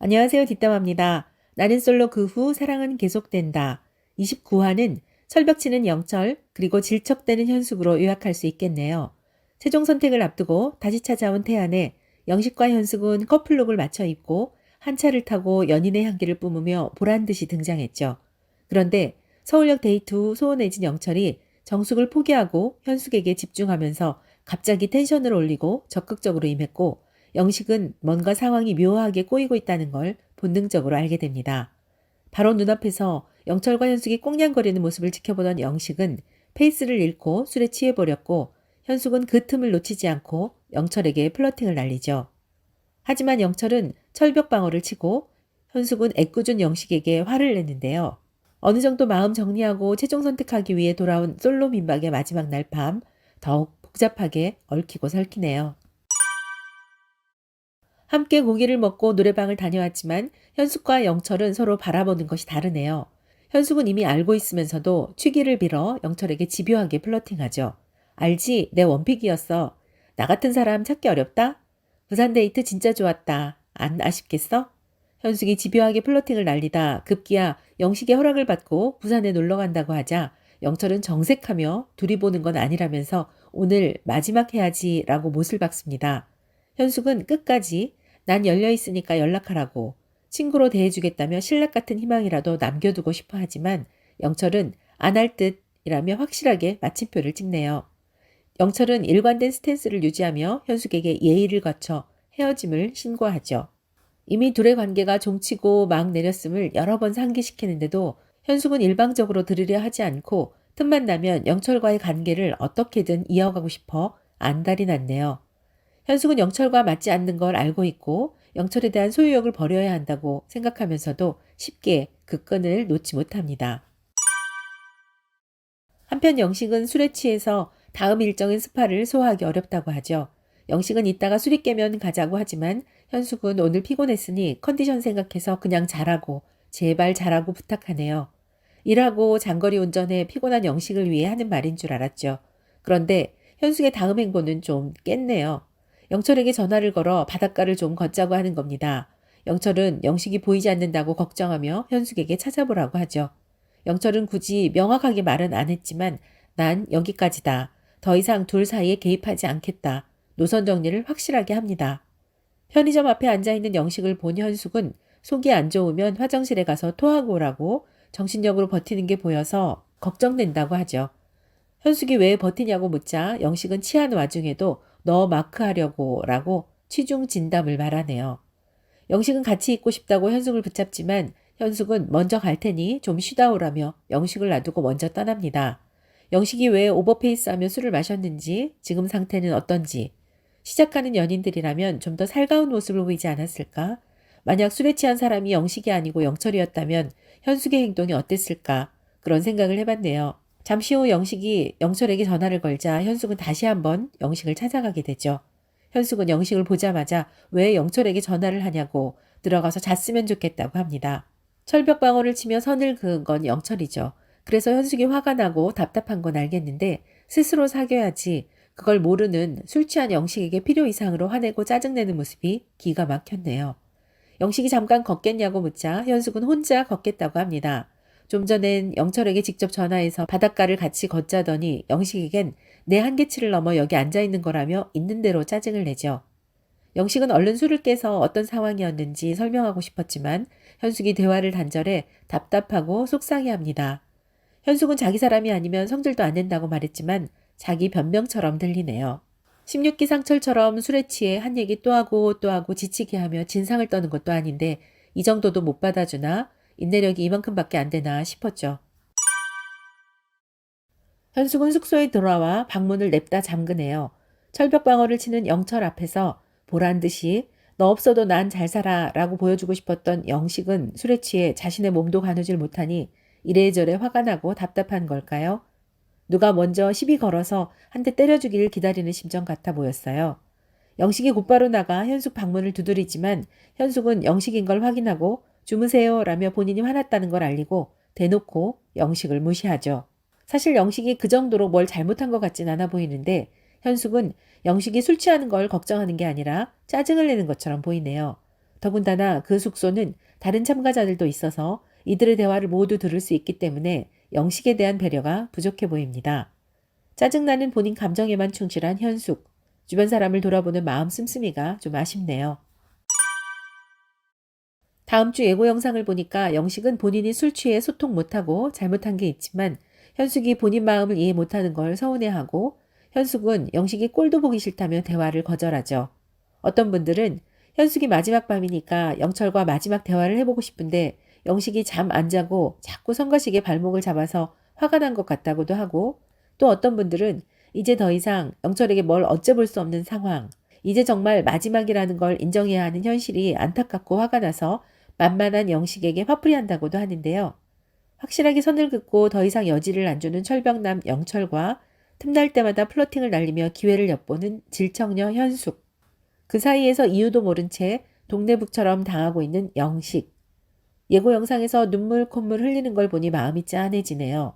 안녕하세요. 뒷담화입니다. 나는 솔로 그 후 사랑은 계속된다. 29화는 철벽치는 영철 그리고 질척대는 현숙으로 요약할 수 있겠네요. 최종 선택을 앞두고 다시 찾아온 태안에 영식과 현숙은 커플룩을 맞춰 입고 한 차를 타고 연인의 향기를 뿜으며 보란듯이 등장했죠. 그런데 서울역 데이트 후 소원해진 영철이 정숙을 포기하고 현숙에게 집중하면서 갑자기 텐션을 올리고 적극적으로 임했고 영식은 뭔가 상황이 묘하게 꼬이고 있다는 걸 본능적으로 알게 됩니다. 바로 눈앞에서 영철과 현숙이 꽁냥거리는 모습을 지켜보던 영식은 페이스를 잃고 술에 취해버렸고 현숙은 그 틈을 놓치지 않고 영철에게 플러팅을 날리죠. 하지만 영철은 철벽 방어를 치고 현숙은 애꿎은 영식에게 화를 냈는데요. 어느 정도 마음 정리하고 최종 선택하기 위해 돌아온 솔로 민박의 마지막 날 밤 더욱 복잡하게 얽히고 설키네요. 함께 고기를 먹고 노래방을 다녀왔지만 현숙과 영철은 서로 바라보는 것이 다르네요. 현숙은 이미 알고 있으면서도 취기를 빌어 영철에게 집요하게 플러팅하죠. 알지? 내 원픽이었어. 나 같은 사람 찾기 어렵다? 부산 데이트 진짜 좋았다. 안 아쉽겠어? 현숙이 집요하게 플러팅을 날리다 급기야 영식의 허락을 받고 부산에 놀러 간다고 하자 영철은 정색하며 둘이 보는 건 아니라면서 오늘 마지막 해야지 라고 못을 박습니다. 현숙은 끝까지 난 열려있으니까 연락하라고 친구로 대해주겠다며 신락 같은 희망이라도 남겨두고 싶어 하지만 영철은 안 할 듯이라며 확실하게 마침표를 찍네요. 영철은 일관된 스탠스를 유지하며 현숙에게 예의를 갖춰 헤어짐을 신고하죠. 이미 둘의 관계가 종치고 막 내렸음을 여러 번 상기시키는데도 현숙은 일방적으로 들으려 하지 않고 틈만 나면 영철과의 관계를 어떻게든 이어가고 싶어 안달이 났네요. 현숙은 영철과 맞지 않는 걸 알고 있고 영철에 대한 소유욕을 버려야 한다고 생각하면서도 쉽게 그 끈을 놓지 못합니다. 한편 영식은 술에 취해서 다음 일정인 스파를 소화하기 어렵다고 하죠. 영식은 이따가 술이 깨면 가자고 하지만 현숙은 오늘 피곤했으니 컨디션 생각해서 그냥 자라고 제발 자라고 부탁하네요. 일하고 장거리 운전에 피곤한 영식을 위해 하는 말인 줄 알았죠. 그런데 현숙의 다음 행보는 좀 깼네요. 영철에게 전화를 걸어 바닷가를 좀 걷자고 하는 겁니다. 영철은 영식이 보이지 않는다고 걱정하며 현숙에게 찾아보라고 하죠. 영철은 굳이 명확하게 말은 안 했지만 난 여기까지다. 더 이상 둘 사이에 개입하지 않겠다. 노선 정리를 확실하게 합니다. 편의점 앞에 앉아있는 영식을 본 현숙은 속이 안 좋으면 화장실에 가서 토하고 오라고 정신력으로 버티는 게 보여서 걱정된다고 하죠. 현숙이 왜 버티냐고 묻자 영식은 취한 와중에도 너 마크하려고 라고 취중 진담을 말하네요. 영식은 같이 있고 싶다고 현숙을 붙잡지만 현숙은 먼저 갈 테니 좀 쉬다 오라며 영식을 놔두고 먼저 떠납니다. 영식이 왜 오버페이스하며 술을 마셨는지 지금 상태는 어떤지 시작하는 연인들이라면 좀 더 살가운 모습을 보이지 않았을까? 만약 술에 취한 사람이 영식이 아니고 영철이었다면 현숙의 행동이 어땠을까? 그런 생각을 해봤네요. 잠시 후 영식이 영철에게 전화를 걸자 현숙은 다시 한번 영식을 찾아가게 되죠. 현숙은 영식을 보자마자 왜 영철에게 전화를 하냐고 들어가서 잤으면 좋겠다고 합니다. 철벽 방어를 치며 선을 그은 건 영철이죠. 그래서 현숙이 화가 나고 답답한 건 알겠는데 스스로 사귀어야지 그걸 모르는 술 취한 영식에게 필요 이상으로 화내고 짜증내는 모습이 기가 막혔네요. 영식이 잠깐 걷겠냐고 묻자 현숙은 혼자 걷겠다고 합니다. 좀 전엔 영철에게 직접 전화해서 바닷가를 같이 걷자더니 영식에겐 내 한계치를 넘어 여기 앉아있는 거라며 있는 대로 짜증을 내죠. 영식은 얼른 술을 깨서 어떤 상황이었는지 설명하고 싶었지만 현숙이 대화를 단절해 답답하고 속상해합니다. 현숙은 자기 사람이 아니면 성질도 안 낸다고 말했지만 자기 변명처럼 들리네요. 16기 상철처럼 술에 취해 한 얘기 또 하고 또 하고 지치게 하며 진상을 떠는 것도 아닌데 이 정도도 못 받아주나 인내력이 이만큼밖에 안 되나 싶었죠. 현숙은 숙소에 돌아와 방문을 냅다 잠그네요. 철벽 방어를 치는 영철 앞에서 보란 듯이 너 없어도 난 잘 살아 라고 보여주고 싶었던 영식은 술에 취해 자신의 몸도 가누질 못하니 이래저래 화가 나고 답답한 걸까요? 누가 먼저 시비 걸어서 한 대 때려주기를 기다리는 심정 같아 보였어요. 영식이 곧바로 나가 현숙 방문을 두드리지만 현숙은 영식인 걸 확인하고 주무세요 라며 본인이 화났다는 걸 알리고 대놓고 영식을 무시하죠. 사실 영식이 그 정도로 뭘 잘못한 것 같진 않아 보이는데 현숙은 영식이 술 취하는 걸 걱정하는 게 아니라 짜증을 내는 것처럼 보이네요. 더군다나 그 숙소는 다른 참가자들도 있어서 이들의 대화를 모두 들을 수 있기 때문에 영식에 대한 배려가 부족해 보입니다. 짜증나는 본인 감정에만 충실한 현숙. 주변 사람을 돌아보는 마음 씀씀이가 좀 아쉽네요. 다음 주 예고 영상을 보니까 영식은 본인이 술 취해 소통 못하고 잘못한 게 있지만 현숙이 본인 마음을 이해 못하는 걸 서운해하고 현숙은 영식이 꼴도 보기 싫다며 대화를 거절하죠. 어떤 분들은 현숙이 마지막 밤이니까 영철과 마지막 대화를 해보고 싶은데 영식이 잠 안 자고 자꾸 성가시게 발목을 잡아서 화가 난 것 같다고도 하고 또 어떤 분들은 이제 더 이상 영철에게 뭘 어쩌볼 수 없는 상황, 이제 정말 마지막이라는 걸 인정해야 하는 현실이 안타깝고 화가 나서 만만한 영식에게 화풀이한다고도 하는데요. 확실하게 선을 긋고 더 이상 여지를 안 주는 철벽남 영철과 틈날 때마다 플러팅을 날리며 기회를 엿보는 질청녀 현숙. 그 사이에서 이유도 모른 채 동네북처럼 당하고 있는 영식. 예고 영상에서 눈물 콧물 흘리는 걸 보니 마음이 짠해지네요.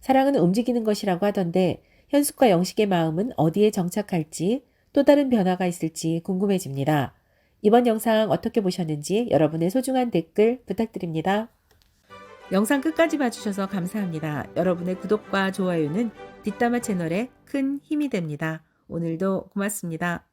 사랑은 움직이는 것이라고 하던데 현숙과 영식의 마음은 어디에 정착할지 또 다른 변화가 있을지 궁금해집니다. 이번 영상 어떻게 보셨는지 여러분의 소중한 댓글 부탁드립니다. 영상 끝까지 봐주셔서 감사합니다. 여러분의 구독과 좋아요는 뒷담화 채널에 큰 힘이 됩니다. 오늘도 고맙습니다.